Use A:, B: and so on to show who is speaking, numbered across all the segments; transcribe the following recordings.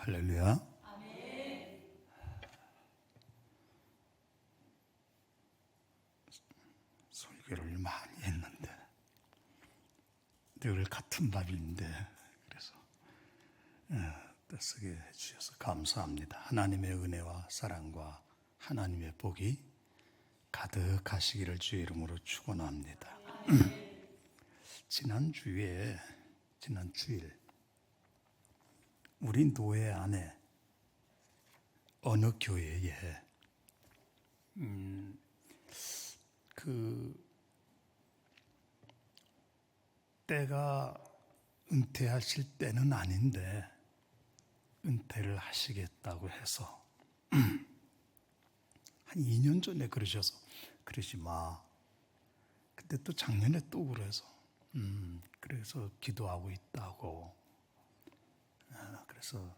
A: 할렐루야. 설교를 많이 했는데 늘 같은 답인데 그래서 쓰게 해주셔서 감사합니다. 하나님의 은혜와 사랑과 하나님의 복이 가득하시기를 주의 이름으로 축원합니다. 지난 주일 우리 노예 안에 어느 교회에 때가 은퇴하실 때는 아닌데 은퇴를 하시겠다고 해서 한 2년 전에 그러지 마. 근데 또 작년에 또 그래서 기도하고 있다고. 그래서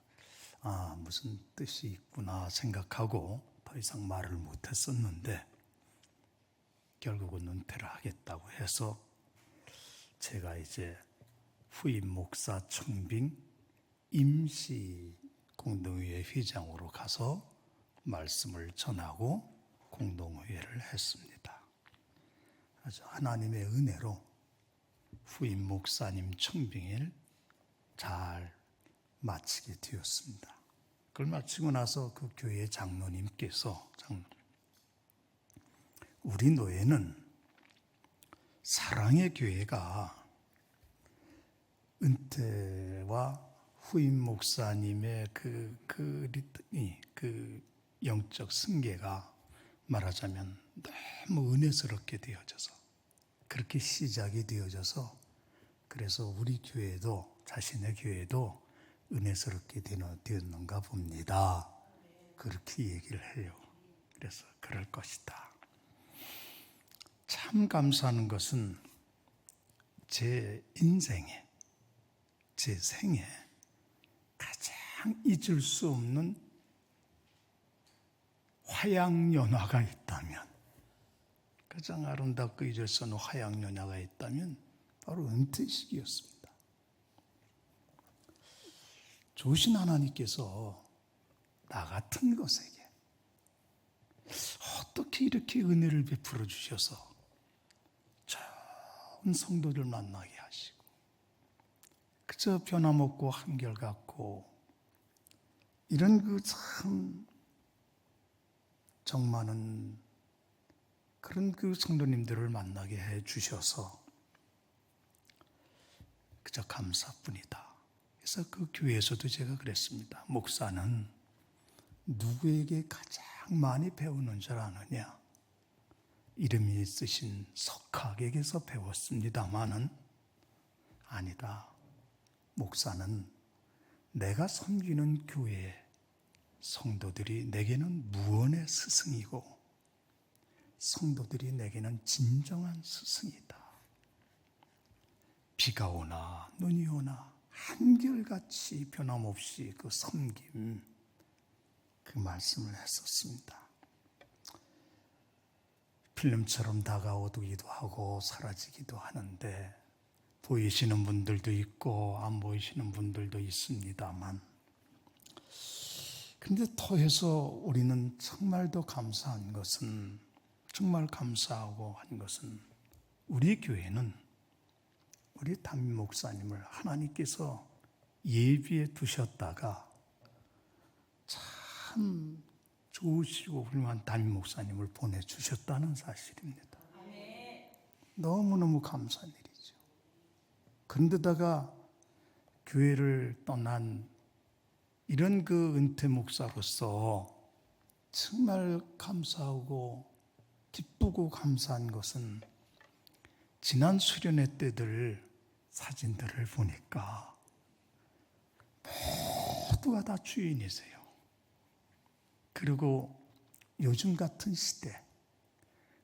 A: 무슨 뜻이 있구나 생각하고 더 이상 말을 못했었는데 결국은 은퇴를 하겠다고 해서 제가 이제 후임 목사 청빙 임시 공동회의 회장으로 가서 말씀을 전하고 공동회의를 했습니다. 아주 하나님의 은혜로 후임 목사님 청빙을 잘 마치게 되었습니다. 그걸 마치고 나서 그 교회 장로님께서 우리 노예는 사랑의 교회가 은퇴와 후임 목사님의 그 영적 승계가 말하자면 너무 은혜스럽게 되어져서 그렇게 시작이 되어져서 그래서 우리 교회도 자신의 교회도 은혜스럽게 되었는가 봅니다. 그렇게 얘기를 해요. 그래서 그럴 것이다. 참 감사하는 것은 제 인생에 제 생에 가장 잊을 수 없는 화양연화가 있다면 가장 아름답고 잊을 수 없는 화양연화가 있다면 바로 은퇴식이었습니다. 좋으신 하나님께서 나 같은 것에게 어떻게 이렇게 은혜를 베풀어 주셔서 좋은 성도들 만나게 하시고 그저 변함없고 한결같고 이런 참 정많은 그런 성도님들을 만나게 해 주셔서 그저 감사뿐이다. 그래서 그 교회에서도 제가 그랬습니다. 목사는 누구에게 가장 많이 배우는 줄 아느냐? 이름이 있으신 석학에게서 배웠습니다마는 아니다. 목사는 내가 섬기는 교회의 성도들이 내게는 무언의 스승이고 성도들이 내게는 진정한 스승이다. 비가 오나 눈이 오나 한결같이 변함없이 그 섬김 그 말씀을 했었습니다. 필름처럼 다가오기도 하고 사라지기도 하는데 보이시는 분들도 있고 안 보이시는 분들도 있습니다만 근데 더해서 우리는 정말 더 감사한 것은 정말 감사하고 한 것은 우리 교회는 우리 담임 목사님을 하나님께서 예비해 두셨다가 참 좋으시고 훌륭한 담임 목사님을 보내주셨다는 사실입니다. 너무너무 감사한 일이죠. 그런데다가 교회를 떠난 이런 은퇴 목사로서 정말 감사하고 기쁘고 감사한 것은 지난 수련회 때들 사진들을 보니까 모두가 다 주인이세요. 그리고 요즘 같은 시대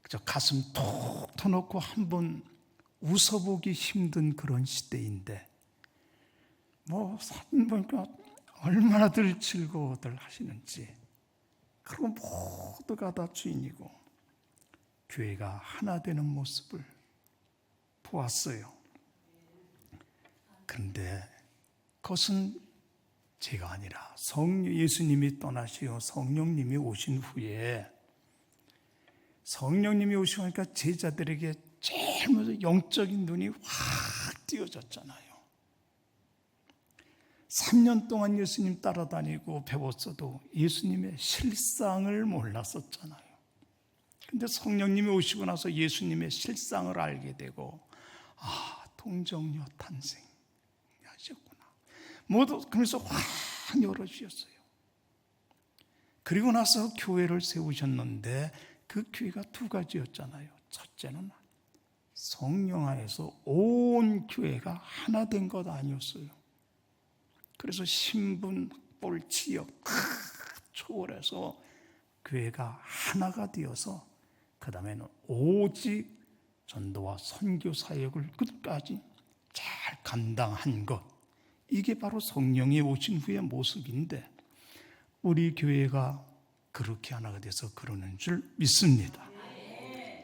A: 그저 가슴 톡 터놓고 한번 웃어보기 힘든 그런 시대인데 사진 보니까 얼마나들 즐거워들 하시는지 그리고 모두가 다 주인이고 교회가 하나 되는 모습을 보았어요. 그런데 그것은 제가 아니라 예수님이 떠나시고 성령님이 오신 후에 성령님이 오시니까 제자들에게 제일 먼저 영적인 눈이 확 띄어졌잖아요. 3년 동안 예수님 따라다니고 배웠어도 예수님의 실상을 몰랐었잖아요. 근데 성령님이 오시고 나서 예수님의 실상을 알게 되고, 동정녀 탄생하셨구나. 모두 그래서 확 열어주셨어요. 그리고 나서 교회를 세우셨는데 그 교회가 두 가지였잖아요. 첫째는 성령 안에서 온 교회가 하나 된 것 아니었어요. 그래서 신분, 꼴, 지역 초월해서 교회가 하나가 되어서 그 다음에는 오직 전도와 선교 사역을 끝까지 잘 감당한 것, 이게 바로 성령이 오신 후의 모습인데 우리 교회가 그렇게 하나가 돼서 그러는 줄 믿습니다.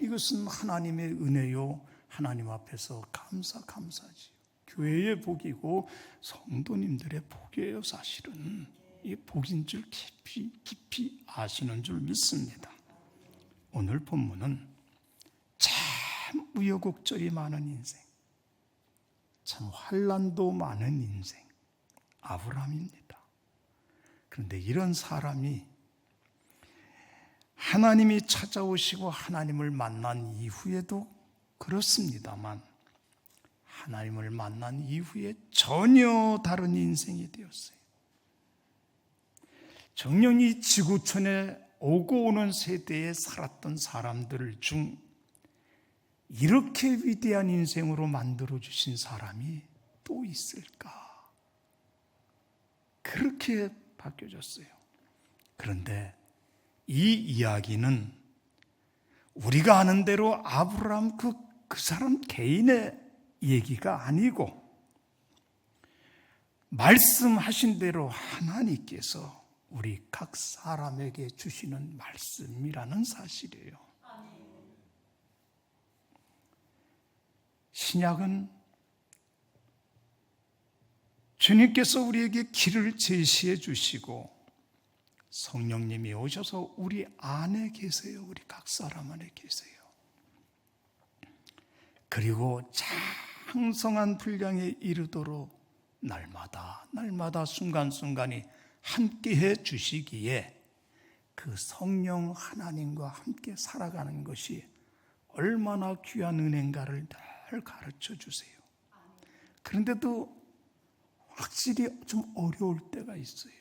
A: 이것은 하나님의 은혜요, 하나님 앞에서 감사지. 교회의 복이고 성도님들의 복이에요. 사실은 이 복인 줄 깊이 아시는 줄 믿습니다. 오늘 본문은 참 우여곡절이 많은 인생, 참 환난도 많은 인생, 아브라함입니다. 그런데 이런 사람이 하나님이 찾아오시고 하나님을 만난 이후에도 그렇습니다만 하나님을 만난 이후에 전혀 다른 인생이 되었어요. 정녕 이 지구촌에 오고 오는 세대에 살았던 사람들 중 이렇게 위대한 인생으로 만들어주신 사람이 또 있을까? 그렇게 바뀌어졌어요. 그런데 이 이야기는 우리가 아는 대로 아브라함 그 사람 개인의 얘기가 아니고 말씀하신 대로 하나님께서 우리 각 사람에게 주시는 말씀이라는 사실이에요. 신약은 주님께서 우리에게 길을 제시해 주시고 성령님이 오셔서 우리 안에 계세요. 우리 각 사람 안에 계세요. 그리고 장성한 분량에 이르도록 날마다 순간순간이 함께해 주시기에 그 성령 하나님과 함께 살아가는 것이 얼마나 귀한 은혜인가를 늘 가르쳐 주세요. 그런데도 확실히 좀 어려울 때가 있어요.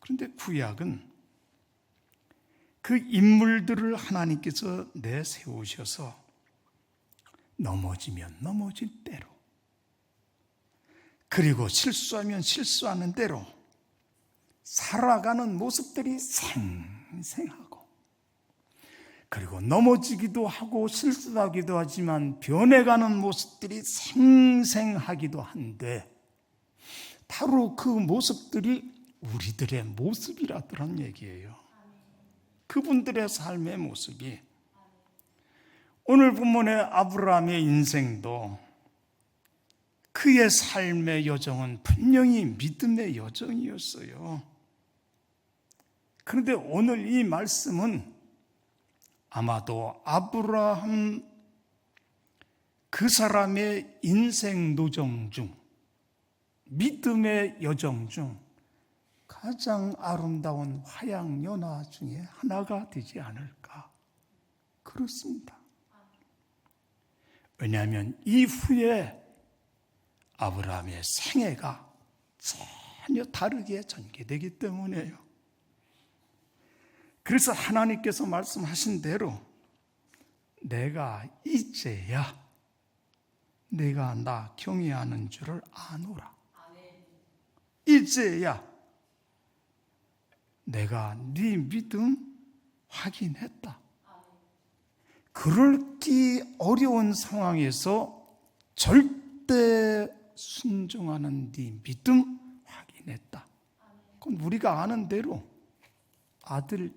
A: 그런데 구약은 그 인물들을 하나님께서 내세우셔서 넘어지면 넘어진 대로, 그리고 실수하면 실수하는 대로 살아가는 모습들이 생생하고, 그리고 넘어지기도 하고 실수하기도 하지만 변해가는 모습들이 생생하기도 한데 바로 그 모습들이 우리들의 모습이라더란 얘기예요. 그분들의 삶의 모습이. 오늘 본문의 아브라함의 인생도 그의 삶의 여정은 분명히 믿음의 여정이었어요. 그런데 오늘 이 말씀은 아마도 아브라함 그 사람의 인생 노정 중, 믿음의 여정 중 가장 아름다운 화양연화 중에 하나가 되지 않을까, 그렇습니다. 왜냐하면 이후에 아브라함의 생애가 전혀 다르게 전개되기 때문이에요. 그래서 하나님께서 말씀하신 대로 내가 이제야 내가 나 경외하는 줄을 아노라. 이제야 내가 네 믿음 확인했다. 그렇게 어려운 상황에서 절대 순종하는 네 믿음 확인했다. 그건 우리가 아는 대로 아들,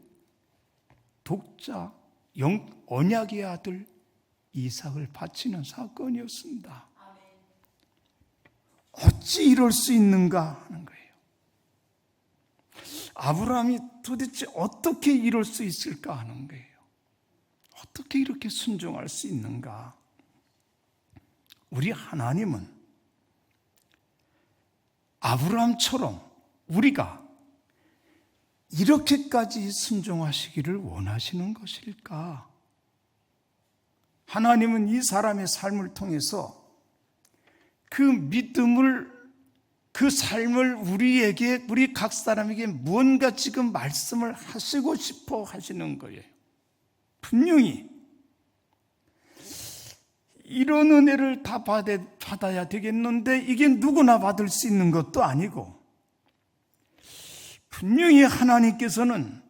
A: 독자, 언약의 아들 이삭을 바치는 사건이었습니다. 어찌 이럴 수 있는가 하는 거예요. 아브라함이 도대체 어떻게 이럴 수 있을까 하는 거예요. 어떻게 이렇게 순종할 수 있는가? 우리 하나님은 아브라함처럼 우리가 이렇게까지 순종하시기를 원하시는 것일까? 하나님은 이 사람의 삶을 통해서 그 믿음을, 그 삶을 우리 각 사람에게 무언가 지금 말씀을 하시고 싶어 하시는 거예요. 분명히 이런 은혜를 다 받아야 되겠는데 이게 누구나 받을 수 있는 것도 아니고, 분명히 하나님께서는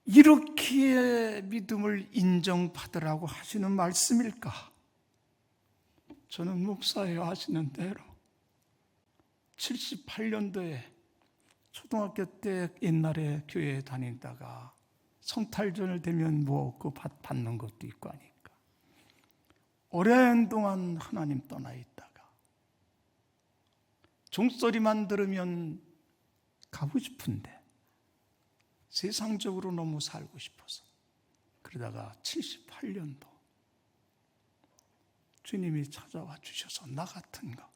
A: 이렇게 믿음을 인정받으라고 하시는 말씀일까? 저는 목사예요 하시는 대로 78년도에 초등학교 때 옛날에 교회에 다니다가 성탈전을 되면 뭐 그 받는 것도 있고 하니까 오랜 동안 하나님 떠나 있다가 종소리만 들으면 가고 싶은데 세상적으로 너무 살고 싶어서 그러다가 78년도 주님이 찾아와 주셔서 나 같은 거,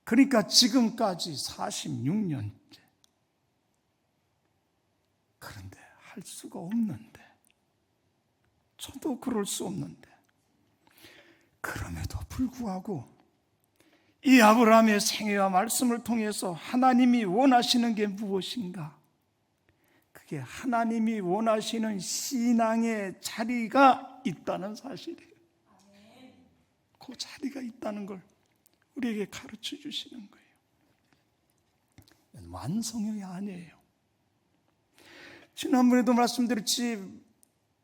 A: 그러니까 지금까지 46년째, 그런데 할 수가 없는데, 저도 그럴 수 없는데, 그럼에도 불구하고 이 아브라함의 생애와 말씀을 통해서 하나님이 원하시는 게 무엇인가? 그게 하나님이 원하시는 신앙의 자리가 있다는 사실이에요. 그 자리가 있다는 걸 우리에게 가르쳐 주시는 거예요. 완성이 아니에요. 지난번에도 말씀드렸지,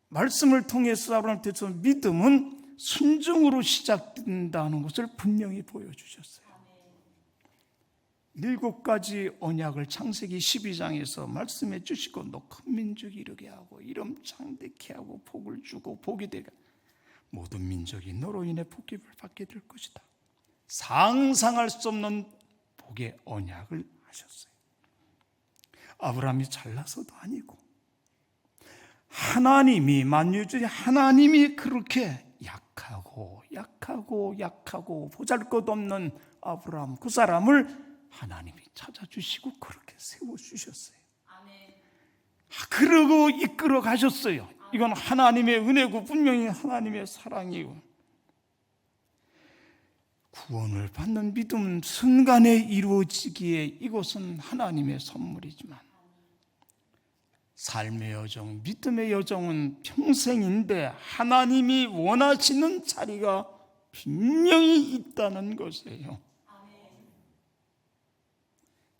A: 말씀을 통해서 아브라함께서 믿음은 순종으로 시작된다는 것을 분명히 보여주셨어요. 7가지 언약을 창세기 12장에서 말씀해 주시고, 너 큰 민족이 이르게 하고 이름 창대케 하고 복을 주고 복이 되게 모든 민족이 너로 인해 복을 받게 될 것이다. 상상할 수 없는 복의 언약을 하셨어요. 아브라함이 잘나서도 아니고 하나님이, 만유주의 하나님이 그렇게 약하고 보잘것없는 아브라함, 그 사람을 하나님이 찾아주시고 그렇게 세워주셨어요. 그러고 이끌어 가셨어요. 이건 하나님의 은혜고 분명히 하나님의 사랑이고, 구원을 받는 믿음은 순간에 이루어지기에 이것은 하나님의 선물이지만 삶의 여정, 믿음의 여정은 평생인데 하나님이 원하시는 자리가 분명히 있다는 것이에요.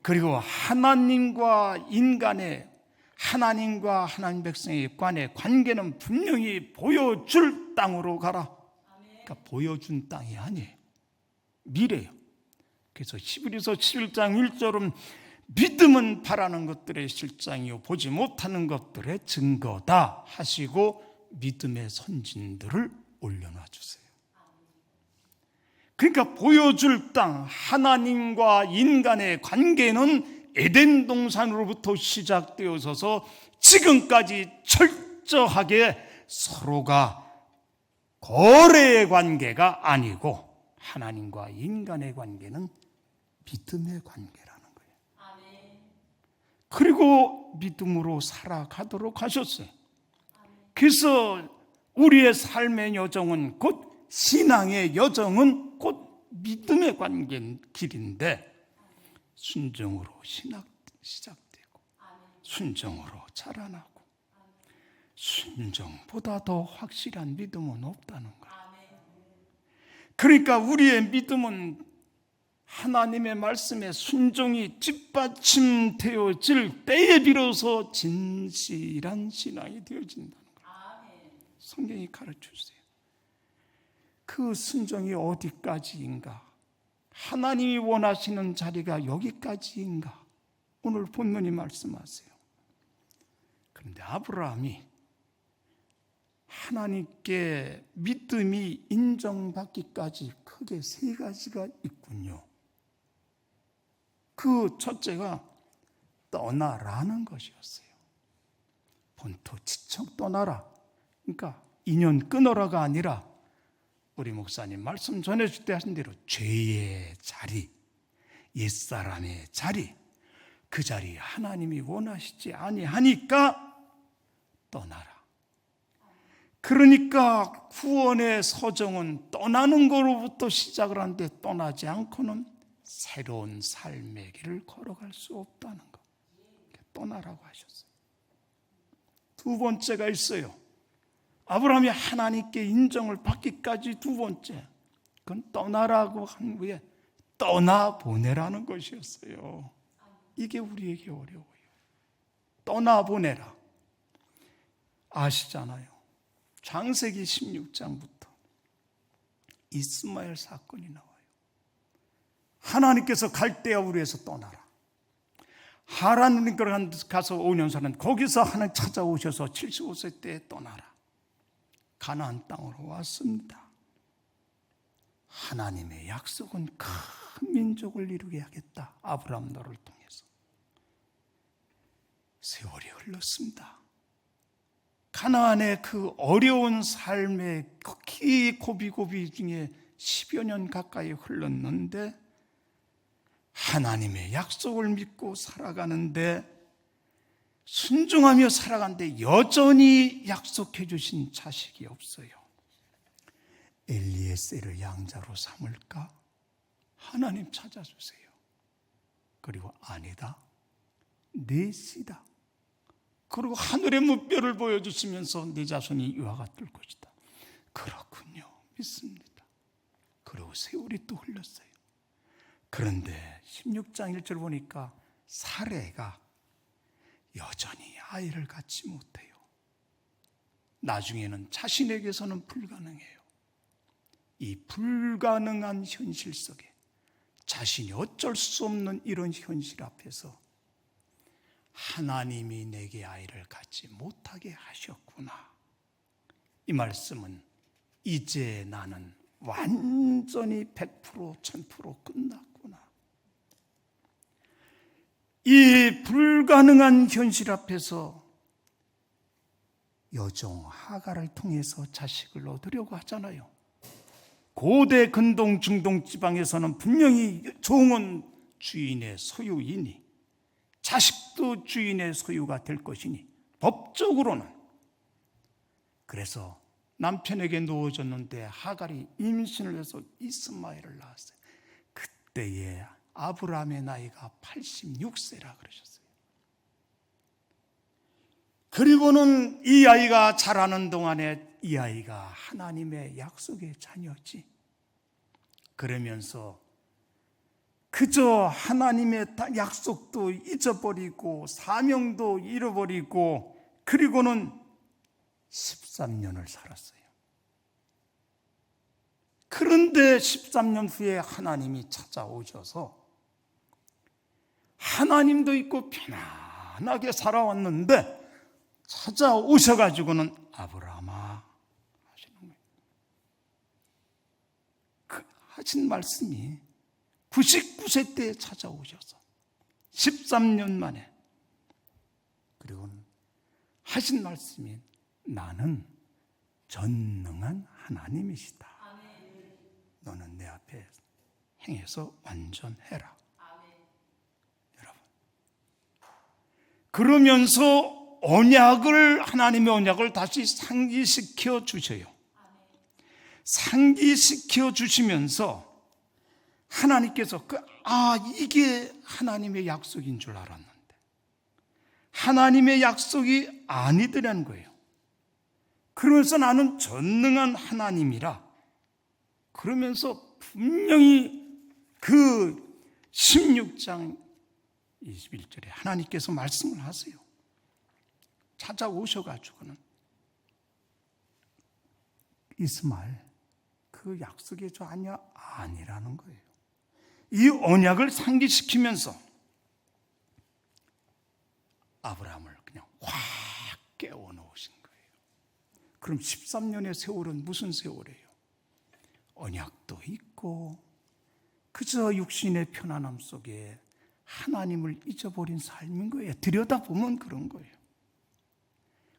A: 그리고 하나님과 하나님 백성의 간의 관계는 분명히 보여줄 땅으로 가라. 그러니까 보여준 땅이 아니에요. 미래예요. 그래서 히브리서 11장 1절은 믿음은 바라는 것들의 실장이요 보지 못하는 것들의 증거다 하시고 믿음의 선진들을 올려놔 주세요. 그러니까 보여줄 땅, 하나님과 인간의 관계는 에덴 동산으로부터 시작되어서 지금까지 철저하게 서로가 거래의 관계가 아니고 하나님과 인간의 관계는 믿음의 관계라는 거예요. 그리고 믿음으로 살아가도록 하셨어요. 그래서 우리의 삶의 여정은 곧, 신앙의 여정은 곧 믿음의 관계 길인데, 순종으로 시작되고 순종으로 자라나고 순종보다 더 확실한 믿음은 없다는 거예요. 그러니까 우리의 믿음은 하나님의 말씀에 순종이 뒷받침되어질 때에 비로소 진실한 신앙이 되어진다는 거예요. 성경이 가르쳐 주세요. 그 순종이 어디까지인가? 하나님이 원하시는 자리가 여기까지인가? 오늘 본문이 말씀하세요. 그런데 아브라함이 하나님께 믿음이 인정받기까지 크게 3가지가 있군요. 그 첫째가 떠나라는 것이었어요. 본토 지청 떠나라. 그러니까 인연 끊어라가 아니라 우리 목사님 말씀 전해줄 때 하신 대로 죄의 자리, 옛사람의 자리, 그 자리 하나님이 원하시지 아니하니까 떠나라. 그러니까 구원의 서정은 떠나는 거로부터 시작을 하는데 떠나지 않고는 새로운 삶의 길을 걸어갈 수 없다는 거. 떠나라고 하셨어요. 두 번째가 있어요. 아브라함이 하나님께 인정을 받기까지 두 번째, 그건 떠나라고 한 후에 떠나보내라는 것이었어요. 이게 우리에게 어려워요. 떠나보내라. 아시잖아요. 창세기 16장부터 이스마엘 사건이 나와요. 하나님께서 갈대아 우르에서 떠나라. 하란을 가서 5년 사는 거기서 하나님 찾아오셔서 75세 때에 떠나라. 가나안 땅으로 왔습니다. 하나님의 약속은 큰 민족을 이루게 하겠다. 아브라함 너를 통해서. 세월이 흘렀습니다. 가나안의 그 어려운 삶의 극히 고비고비 중에 10여 년 가까이 흘렀는데 하나님의 약속을 믿고 살아가는데 순종하며 살아가는데 여전히 약속해 주신 자식이 없어요. 엘리에셀을 양자로 삼을까? 하나님 찾아주세요. 그리고 아니다. 넷이다. 그리고 하늘의 무뼈를 보여주시면서 네 자손이 이와 같을 것이다. 그렇군요. 믿습니다. 그리고 세월이 또 흘렀어요. 그런데 16장 1절 보니까 사레가 여전히 아이를 갖지 못해요. 나중에는 자신에게서는 불가능해요. 이 불가능한 현실 속에 자신이 어쩔 수 없는 이런 현실 앞에서 하나님이 내게 아이를 갖지 못하게 하셨구나. 이 말씀은 이제 나는 완전히 100% 1000% 끝났구나. 이 불가능한 현실 앞에서 여종 하갈을 통해서 자식을 얻으려고 하잖아요. 고대 근동 중동 지방에서는 분명히 종은 주인의 소유이니 자식도 주인의 소유가 될 것이니 법적으로는. 그래서 남편에게 놓아졌는데 하갈이 임신을 해서 이스마엘을 낳았어요. 그때에 아브라함의 나이가 86세라 그러셨어요. 그리고는 이 아이가 자라는 동안에 이 아이가 하나님의 약속의 자녀지. 그러면서 그저 하나님의 약속도 잊어버리고 사명도 잃어버리고 그리고는 13년을 살았어요. 그런데 13년 후에 하나님이 찾아오셔서 하나님도 있고 편안하게 살아왔는데 찾아오셔가지고는 아브라함아 하시는 거예요. 그 하신 말씀이 99세 때에 찾아오셔서 13년 만에 그리고는 하신 말씀이 나는 전능한 하나님이시다. 너는 내 앞에 행해서 완전해라. 여러분, 그러면서 하나님의 언약을 다시 상기시켜 주셔요. 상기시켜 주시면서 하나님께서 이게 하나님의 약속인 줄 알았는데 하나님의 약속이 아니더라는 거예요. 그러면서 나는 전능한 하나님이라 그러면서 분명히 그 16장 21절에 하나님께서 말씀을 하세요. 찾아오셔가지고는 이스마엘 그 약속의 자녀 아니라는 거예요. 이 언약을 상기시키면서 아브라함을 그냥 확 깨워놓으신 거예요. 그럼 13년의 세월은 무슨 세월이에요? 언약도 있고 그저 육신의 편안함 속에 하나님을 잊어버린 삶인 거예요. 들여다보면 그런 거예요.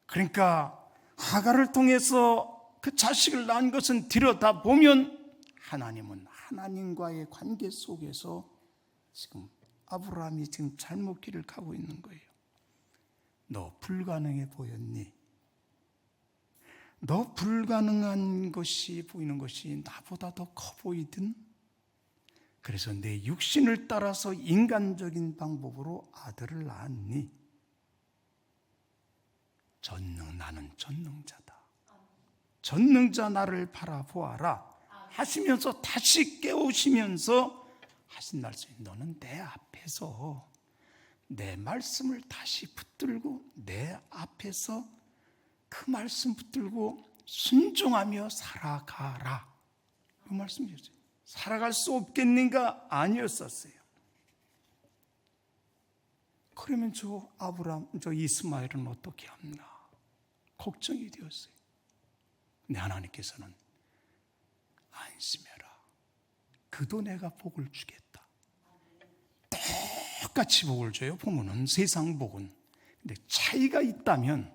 A: 그러니까 하갈을 통해서 그 자식을 낳은 것은 들여다보면 하나님은 하나님과의 관계 속에서 지금 아브라함이 지금 잘못 길을 가고 있는 거예요. 너 불가능해 보였니? 너 불가능한 것이 보이는 것이 나보다 더 커 보이든? 그래서 내 육신을 따라서 인간적인 방법으로 아들을 낳았니? 나는 전능자다. 전능자 나를 바라보아라 하시면서 다시 깨우시면서 하신 말씀이 너는 내 앞에서 내 말씀을 다시 붙들고 내 앞에서 그 말씀 붙들고 순종하며 살아가라. 그 말씀이었어요. 살아갈 수 없겠는가? 아니었었어요. 그러면 저 아브라함, 저 이스마엘은 어떻게 합나? 걱정이 되었어요. 근데 하나님께서는 안심해라. 그도 내가 복을 주겠다. 똑같이 복을 줘요. 보면은 세상 복은. 근데 차이가 있다면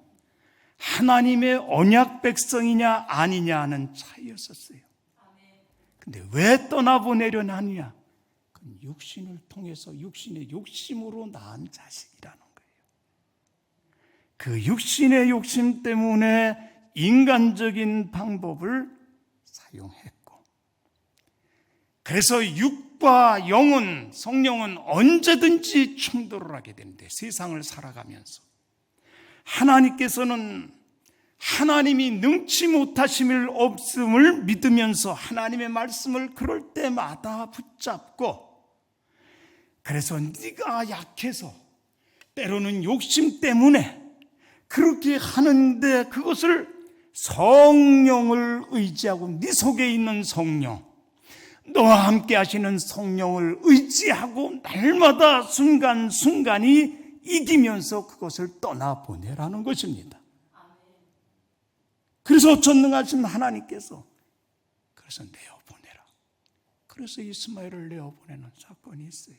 A: 하나님의 언약 백성이냐 아니냐 하는 차이였었어요. 근데 왜 떠나보내려는 하느냐? 그건 육신을 통해서 육신의 욕심으로 낳은 자식이라는 거예요. 그 육신의 욕심 때문에 인간적인 방법을 사용했고, 그래서 육과 영은, 성령은 언제든지 충돌을 하게 되는데, 세상을 살아가면서 하나님께서는 하나님이 능치 못하심을 없음을 믿으면서 하나님의 말씀을 그럴 때마다 붙잡고, 그래서 네가 약해서 때로는 욕심 때문에 그렇게 하는데 그것을 성령을 의지하고, 네 속에 있는 성령, 너와 함께 하시는 성령을 의지하고 날마다 순간순간이 이기면서 그것을 떠나보내라는 것입니다. 그래서 전능하신 하나님께서 그래서 내어보내라. 그래서 이스마엘을 내어보내는 사건이 있어요.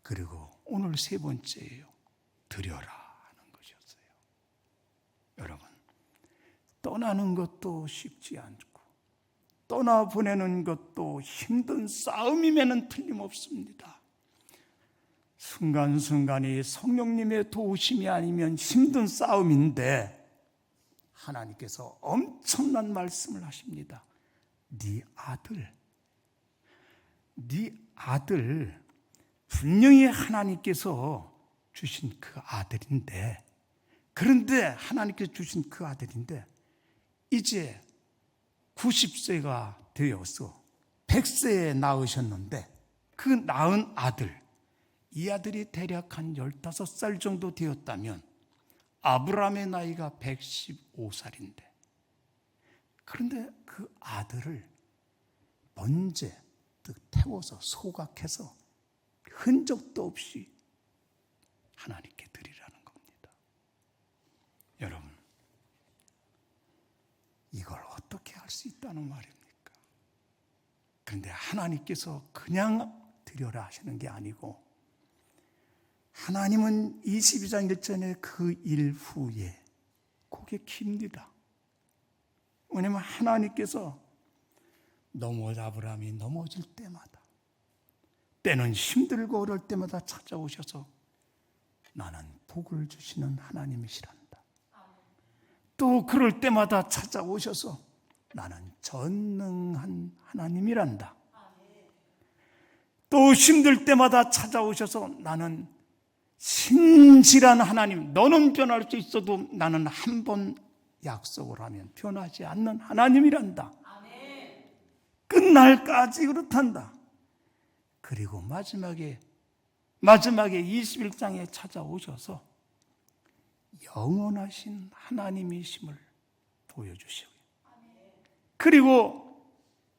A: 그리고 오늘 세 번째예요. 드려라 하는 것이었어요. 여러분, 떠나는 것도 쉽지 않고 떠나보내는 것도 힘든 싸움임에는 틀림없습니다. 순간순간이 성령님의 도우심이 아니면 힘든 싸움인데, 하나님께서 엄청난 말씀을 하십니다. 네 아들 분명히 하나님께서 주신 그 아들인데, 그런데 하나님께서 주신 그 아들인데 이제 90세가 되어서 100세에 낳으셨는데, 그 낳은 아들, 이 아들이 대략 한 15살 정도 되었다면 아브라함의 나이가 115살인데, 그런데 그 아들을 번제 태워서 소각해서 흔적도 없이 하나님께 드리라는 겁니다. 여러분, 이걸 어떻게 할 수 있다는 말입니까? 그런데 하나님께서 그냥 드려라 하시는 게 아니고, 하나님은 22장 1절에 그 일 후에 그게 깁니다. 왜냐하면 하나님께서 아브라함이 넘어질 때마다, 때는 힘들고 어려울 때마다 찾아오셔서 나는 복을 주시는 하나님이시란다. 또 그럴 때마다 찾아오셔서 나는 전능한 하나님이란다. 또 힘들 때마다 찾아오셔서 나는 신실한 하나님, 너는 변할 수 있어도 나는 한 번 약속을 하면 변하지 않는 하나님이란다. 끝날까지 그렇단다. 그리고 마지막에 21장에 찾아오셔서 영원하신 하나님이심을 보여주시고, 그리고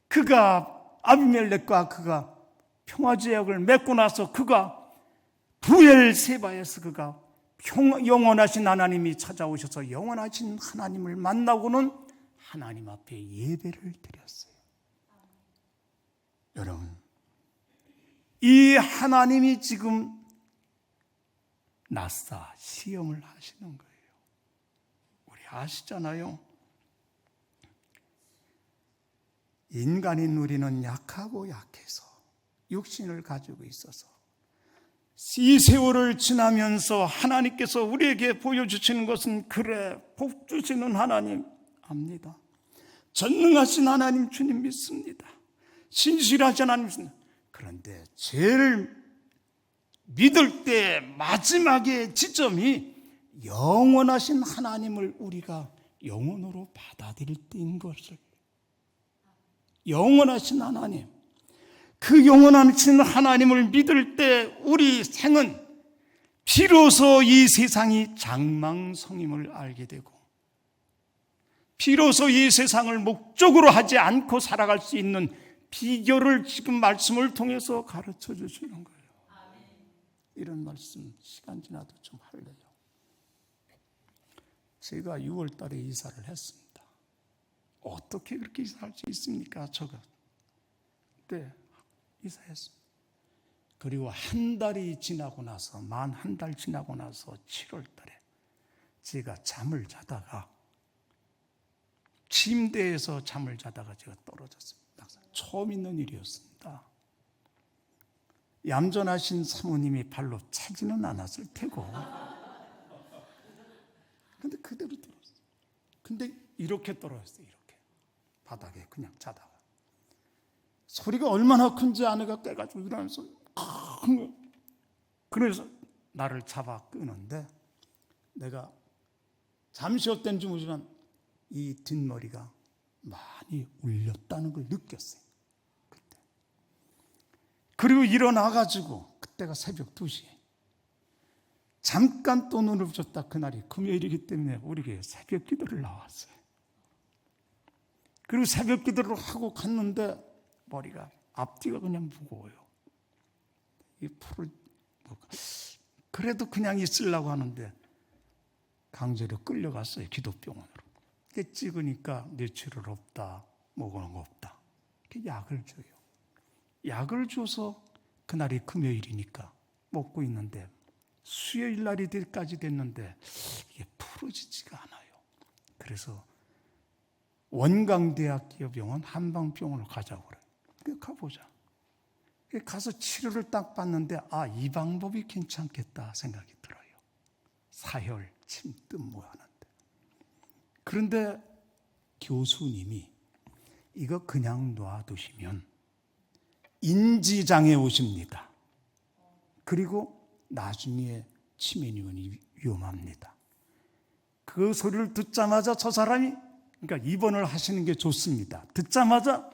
A: 그가 아비멜렉과 그가 평화제약을 맺고 나서 그가 부엘세바에서 그가 영원하신 하나님이 찾아오셔서 영원하신 하나님을 만나고는 하나님 앞에 예배를 드렸어요. 여러분, 이 하나님이 지금 낯사 시험을 하시는 거예요. 우리 아시잖아요. 인간인 우리는 약하고 약해서 육신을 가지고 있어서 이 세월을 지나면서 하나님께서 우리에게 보여주시는 것은 그래, 복 주시는 하나님 압니다. 전능하신 하나님 주님 믿습니다. 신실하신 하나님 믿습니다. 그런데 제일 믿을 때 마지막의 지점이 영원하신 하나님을 우리가 영혼으로 받아들일 때인 것을, 영원하신 하나님, 그 영원하신 하나님을 믿을 때 우리 생은 비로소 이 세상이 장망성임을 알게 되고, 비로소 이 세상을 목적으로 하지 않고 살아갈 수 있는 비결을 지금 말씀을 통해서 가르쳐 주시는 거예요. 이런 말씀 시간 지나도 좀 할래요. 제가 6월 달에 이사를 했습니다. 어떻게 그렇게 이사할 수 있습니까? 저가 그때 이사했습니다. 그리고 한 달이 지나고 나서, 만 한 달 지나고 나서 7월 달에 제가 잠을 자다가, 침대에서 잠을 자다가 제가 떨어졌습니다. 처음 있는 일이었습니다. 얌전하신 사모님이 발로 차지는 않았을 테고, 근데 그대로 떨어졌어요. 근데 이렇게 떨어졌어요. 이렇게 바닥에 그냥 자다가 소리가 얼마나 큰지 아내가 깨가지고 일어나면서 그래서 나를 잡아 끄는데, 내가 잠시 헛된지 모르지만 이 뒷머리가 많이 울렸다는 걸 느꼈어요. 그때. 그리고 일어나가지고, 그때가 새벽 2시에 잠깐 또 눈을 붙였다. 그날이 금요일이기 때문에 우리 교회 새벽 기도를 나왔어요. 그리고 새벽 기도를 하고 갔는데 머리가, 앞뒤가 그냥 무거워요. 이 풀을 그래도 그냥 있으려고 하는데 강제로 끌려갔어요. 기도병원으로. 찍으니까 뇌출혈 없다, 먹은 거 없다. 약을 줘요. 약을 줘서 그날이 금요일이니까 먹고 있는데, 수요일 날이 될까지 됐는데 이게 풀어지지가 않아요. 그래서 원광대학교 병원 한방병원을 가자고 그래요. 가보자. 가서 치료를 딱 받는데, 이 방법이 괜찮겠다 생각이 들어요. 사혈, 침뜸 뭐 하는데. 그런데 교수님이 이거 그냥 놔두시면 인지장애 오십니다. 그리고 나중에 치매는 위험합니다. 그 소리를 듣자마자 저 사람이, 그러니까 입원을 하시는 게 좋습니다. 듣자마자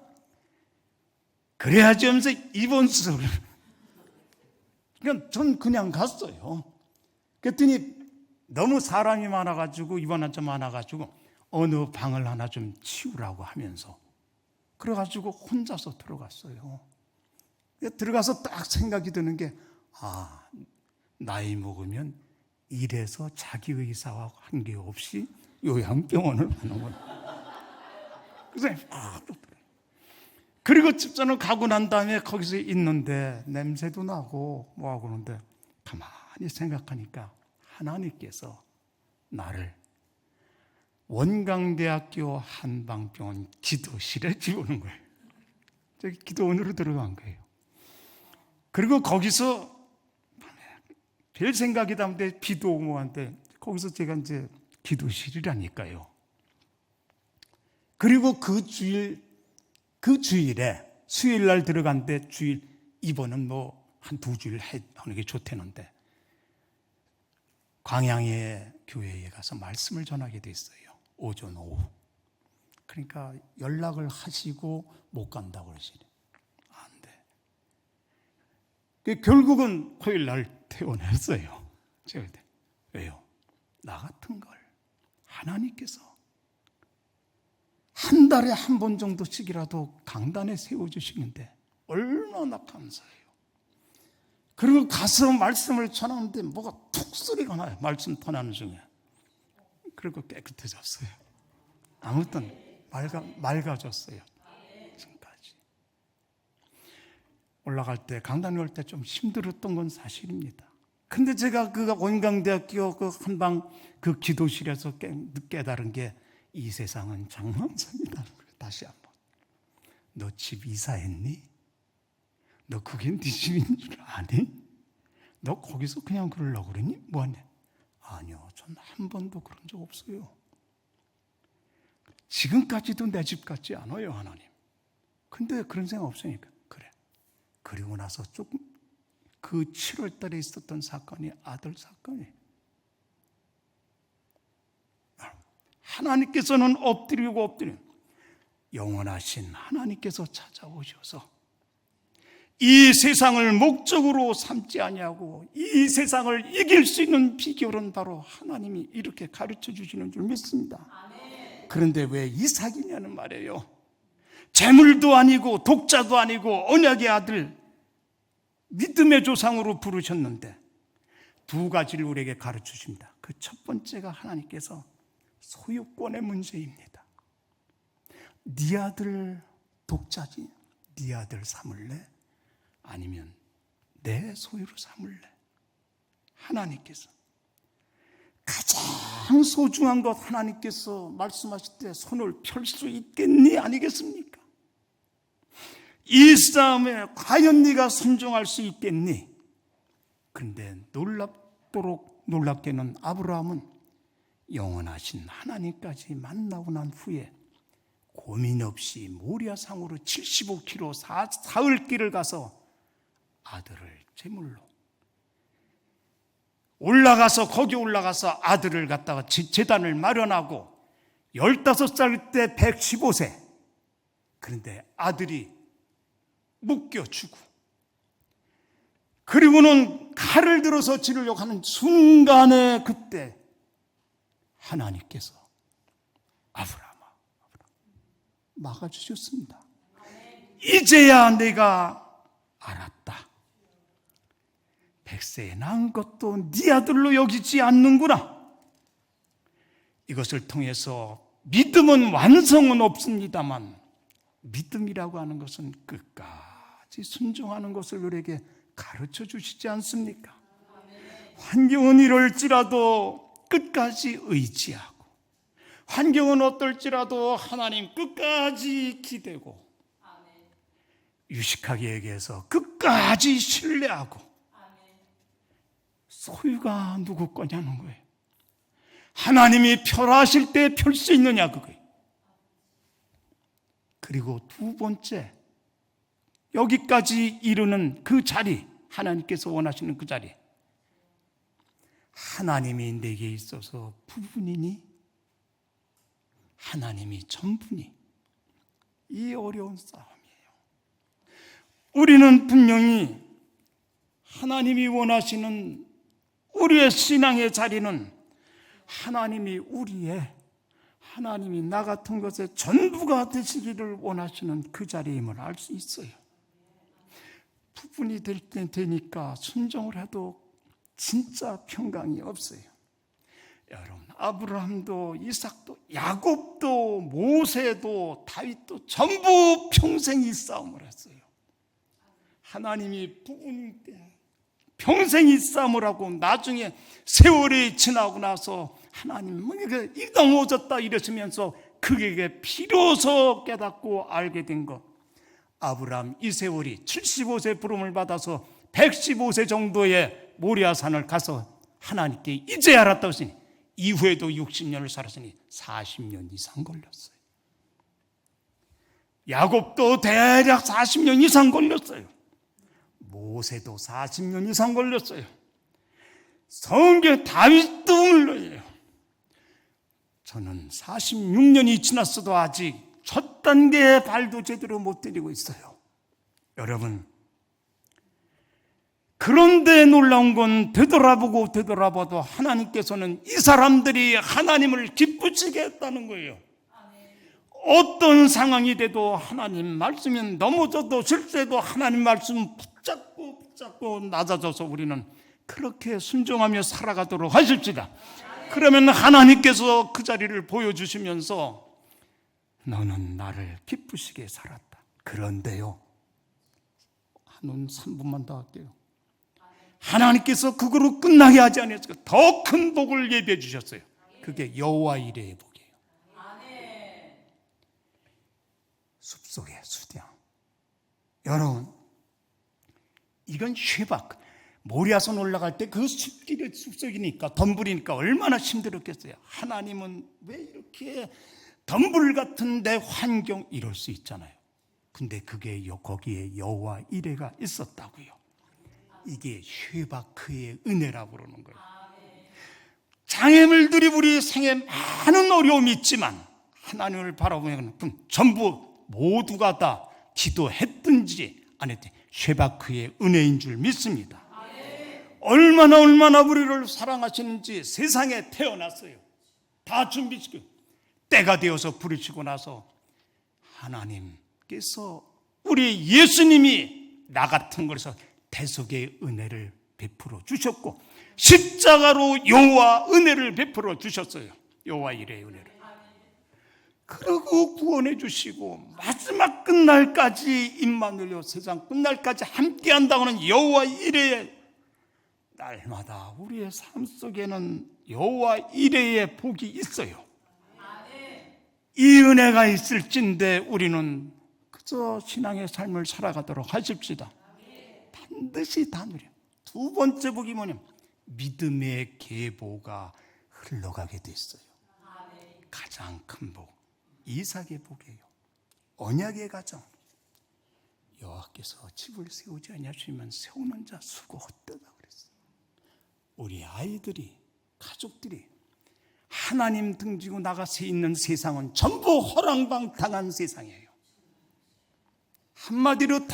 A: 그래야지 하면서 입원 수술을. 그러니까 전 그냥 갔어요. 그랬더니 너무 사람이 많아가지고, 입원 환자 많아가지고 어느 방을 하나 좀 치우라고 하면서, 그래가지고 혼자서 들어갔어요. 들어가서 딱 생각이 드는 게, 나이 먹으면 이래서 자기 의사와 관계없이 요양병원을 가는구나. 그래서 그리고 집전을 가고 난 다음에 거기서 있는데 냄새도 나고 뭐하고 그러는데, 가만히 생각하니까 하나님께서 나를 원광대학교 한방병원 기도실에 집어넣은 거예요. 저기 기도원으로 들어간 거예요. 그리고 거기서 별 생각이 담는데 비도 오고 한데, 거기서 제가 이제 기도실이라니까요. 그리고 그 주일에 수요일 날 들어간데, 주일 입원은 뭐 한 2주일 하는 게 좋다는데, 광양의 교회에 가서 말씀을 전하게 됐어요. 오전 오후. 그러니까 연락을 하시고 못 간다고 그러시네. 안 돼. 결국은 화요일 날 퇴원했어요. 제가 왜요? 나 같은 걸 하나님께서 한 달에 한 번 정도씩이라도 강단에 세워주시는데 얼마나 감사해요. 그리고 가서 말씀을 전하는데 뭐가 툭 소리가 나요. 말씀 전하는 중에. 그리고 깨끗해졌어요. 아무튼 맑아졌어요. 지금까지. 올라갈 때, 강단에 올 때 좀 힘들었던 건 사실입니다. 근데 제가 그 원광대학교 그 한방 그 기도실에서 깨달은 게 이 세상은 장난감이다. 다시 한번. 너 집 이사했니? 너 그게 네 집인 줄 아니? 너 거기서 그냥 그러려고 그러니? 뭐하냐? 아니요, 전 한 번도 그런 적 없어요. 지금까지도 내 집 같지 않아요, 하나님. 근데 그런 생각 없으니까 그래. 그리고 나서 조금 그 7월 달에 있었던 사건이 아들 사건이에요. 하나님께서는 엎드리고 영원하신 하나님께서 찾아오셔서 이 세상을 목적으로 삼지 아니하고 이 세상을 이길 수 있는 비결은 바로 하나님이 이렇게 가르쳐 주시는 줄 믿습니다. 그런데 왜 이삭이냐는 말이에요. 재물도 아니고 독자도 아니고 언약의 아들, 믿음의 조상으로 부르셨는데 두 가지를 우리에게 가르쳐 주십니다. 그 첫 번째가 하나님께서 소유권의 문제입니다. 네 아들 독자지, 네 아들 삼을래? 아니면 내 소유로 삼을래? 하나님께서 가장 소중한 것 하나님께서 말씀하실 때 손을 펼 수 있겠니? 아니겠습니까? 이 싸움에 과연 네가 순종할 수 있겠니? 그런데 놀랍게는 아브라함은 영원하신 하나님까지 만나고 난 후에 고민 없이 모리아상으로 75km 사흘 길을 가서 아들을 제물로 거기 올라가서 아들을 갖다가 제단을 마련하고 15살 때 115세. 그런데 아들이 묶여주고 그리고는 칼을 들어서 지르려고 하는 순간에 그때 하나님께서 아브라함아 막아주셨습니다. 이제야 내가 알았다. 100세에 낳은 것도 네 아들로 여기지 않는구나. 이것을 통해서 믿음은 완성은 없습니다만 믿음이라고 하는 것은 끝까지 순종하는 것을 우리에게 가르쳐 주시지 않습니까? 환경은 이럴지라도 끝까지 의지하고 환경은 어떨지라도 하나님 끝까지 기대고 유식하게 얘기해서 끝까지 신뢰하고 소유가 누구 거냐는 거예요. 하나님이 펼하실 때 펼 수 있느냐 그거예요. 그리고 두 번째, 여기까지 이르는 그 자리, 하나님께서 원하시는 그 자리, 하나님이 내게 있어서 부분이니 하나님이 전부니, 이 어려운 싸움이에요. 우리는 분명히 하나님이 원하시는 우리의 신앙의 자리는 하나님이 나 같은 것의 전부가 되시기를 원하시는 그 자리임을 알 수 있어요. 부분이 될 때 되니까 순종을 해도 진짜 평강이 없어요. 여러분, 아브라함도 이삭도 야곱도 모세도 다윗도 전부 평생 이 싸움을 했어요. 하나님이 부분일 때 평생 이 싸움을 하고 나중에 세월이 지나고 나서 하나님 이게 넘어졌다 이러시면서 그에게 비로소 깨닫고 알게 된 것. 아브라함 이 세월이 75세 부름을 받아서 115세 정도의 모리아산을 가서 하나님께 이제 알았다고 했으니 이후에도 60년을 살았으니 40년 이상 걸렸어요. 야곱도 대략 40년 이상 걸렸어요. 모세도 40년 이상 걸렸어요. 성경 다윗도 물론이에요. 저는 46년이 지났어도 아직 첫 단계의 발도 제대로 못 들이고 있어요. 여러분, 그런데 놀라운 건 되돌아봐도 하나님께서는 이 사람들이 하나님을 기쁘시게 했다는 거예요. 어떤 상황이 돼도 하나님 말씀이 넘어져도 실수해도 하나님 말씀 붙잡고 낮아져서 우리는 그렇게 순종하며 살아가도록 하십시다. 그러면 하나님께서 그 자리를 보여주시면서 너는 나를 기쁘시게 살았다. 그런데요, 한 3분만 더 할게요. 하나님께서 그거로 끝나게 하지 않았어요. 더 큰 복을 예비해 주셨어요. 그게 여호와 이레의 복이에요. 숲속의 수령. 여러분, 이건 쉐박, 모리아산 올라갈 때 그 숲길이 숲속이니까 덤불이니까 얼마나 힘들었겠어요. 하나님은 왜 이렇게 덤불 같은 데 환경 이럴 수 있잖아요. 근데 그게 거기에 여호와 이레가 있었다고요. 이게 쉐바크의 은혜라고 그러는 거예요. 장애물들이 우리 생에 많은 어려움이 있지만 하나님을 바라보면 전부 모두가 다 기도했든지 안 했든지 쉐바크의 은혜인 줄 믿습니다. 얼마나 우리를 사랑하시는지 세상에 태어났어요. 다 준비시키고 때가 되어서 부르시고 나서 하나님께서 우리 예수님이 나 같은 것에서 대속의 은혜를 베풀어 주셨고 십자가로 여호와 은혜를 베풀어 주셨어요. 여호와 이레의 은혜를. 그러고 구원해 주시고 마지막 끝날까지 임마누엘 세상 끝날까지 함께 한다고는 여호와 이레의 날마다 우리의 삶 속에는 여호와 이레의 복이 있어요. 이 은혜가 있을진데 우리는 그저 신앙의 삶을 살아가도록 하십시다. 반드시 다 누려. 두 번째 복이 뭐냐면 믿음의 계보가 흘러가게 됐어요. 가장 큰 복, 이삭의 복이에요. 언약의 가정. 여호와께서 집을 세우지 아니하시면 세우는 자 수고 헛되다 그랬어요. 우리 아이들이, 가족들이 하나님 등지고 나가서 있는 세상은 전부 허랑방탕한 세상이에요. 한마디로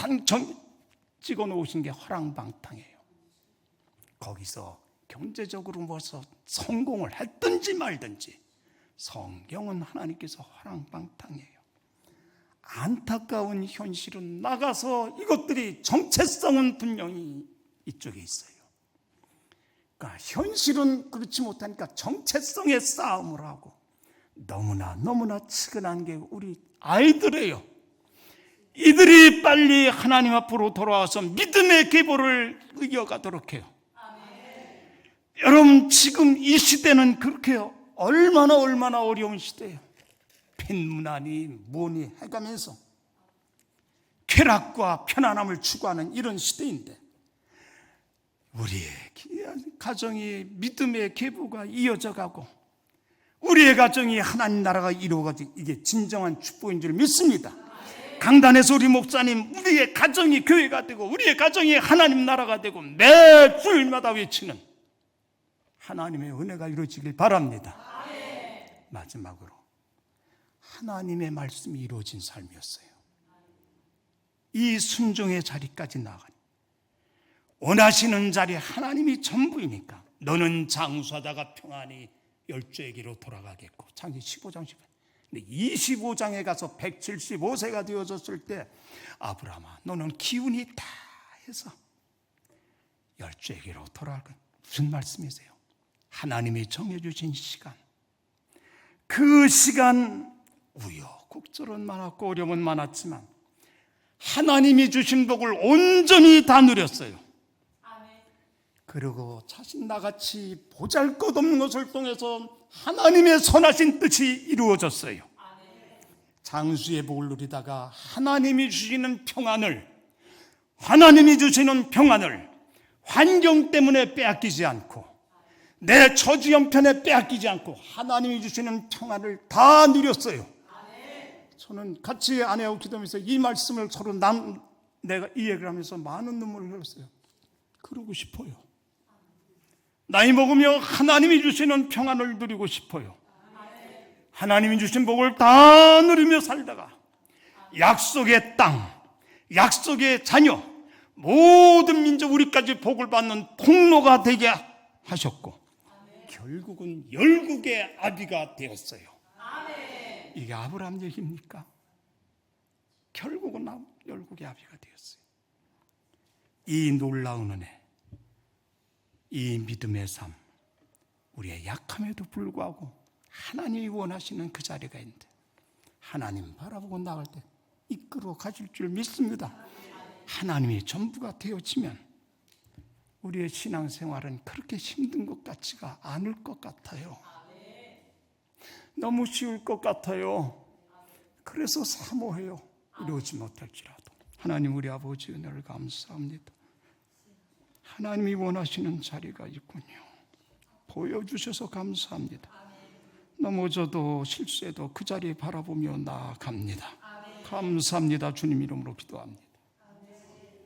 A: 찍어 놓으신 게 허랑방탕이에요. 거기서 경제적으로 무엇을 성공을 했든지 말든지 성경은 하나님께서 허랑방탕이에요. 안타까운 현실은 나가서 이것들이 정체성은 분명히 이쪽에 있어요. 그러니까 현실은 그렇지 못하니까 정체성의 싸움을 하고 너무나 측은한 게 우리 아이들이에요. 이들이 빨리 하나님 앞으로 돌아와서 믿음의 계보를 이어가도록 해요. 여러분, 지금 이 시대는 그렇게요. 얼마나 어려운 시대예요. 빈문안이 뭐니 해가면서 쾌락과 편안함을 추구하는 이런 시대인데 우리의 가정이 믿음의 계보가 이어져 가고 우리의 가정이 하나님 나라가 이루어가지고 이게 진정한 축복인 줄 믿습니다. 강단에서 우리 목사님 우리의 가정이 교회가 되고 우리의 가정이 하나님 나라가 되고 매 주일마다 외치는 하나님의 은혜가 이루어지길 바랍니다. 마지막으로 하나님의 말씀이 이루어진 삶이었어요. 이 순종의 자리까지 나아가니 원하시는 자리 하나님이 전부이니까 너는 장수하다가 평안히 열조에게로 돌아가겠고 창세기 15장 18. 근데 25장에 가서 175세가 되어졌을 때 아브라함아 너는 기운이 다 해서 열조에게로 돌아갈 것. 무슨 말씀이세요? 하나님이 정해주신 시간, 그 시간 우여곡절은 많았고 어려움은 많았지만 하나님이 주신 복을 온전히 다 누렸어요. 그리고 자신 나같이 보잘것없는 것을 통해서 하나님의 선하신 뜻이 이루어졌어요. 장수의 복을 누리다가 하나님이 주시는 평안을 환경 때문에 빼앗기지 않고 내 처지형편에 빼앗기지 않고 하나님이 주시는 평안을 다 누렸어요. 저는 같이 아내하고 기도하면서 이 말씀을 서로 내가 이 얘기를 하면서 많은 눈물을 흘렸어요. 그러고 싶어요. 나이 먹으며 하나님이 주시는 평안을 누리고 싶어요. 하나님이 주신 복을 다 누리며 살다가 약속의 땅, 약속의 자녀, 모든 민족 우리까지 복을 받는 통로가 되게 하셨고 결국은 열국의 아비가 되었어요. 이게 아브라함 얘기입니까? 결국은 열국의 아비가 되었어요. 이 놀라운 은혜, 이 믿음의 삶, 우리의 약함에도 불구하고 하나님이 원하시는 그 자리가 있는데 하나님 바라보고 나갈 때 이끌어 가실 줄 믿습니다. 하나님이 전부가 되어지면 우리의 신앙생활은 그렇게 힘든 것 같지가 않을 것 같아요. 너무 쉬울 것 같아요. 그래서 사모해요. 이루어지 못할지라도. 하나님 우리 아버지 은혜를 감사합니다. 하나님이 원하시는 자리가 있군요. 보여주셔서 감사합니다. 넘어져도 실수해도 그 자리에 바라보며 나아갑니다. 감사합니다. 주님 이름으로 기도합니다.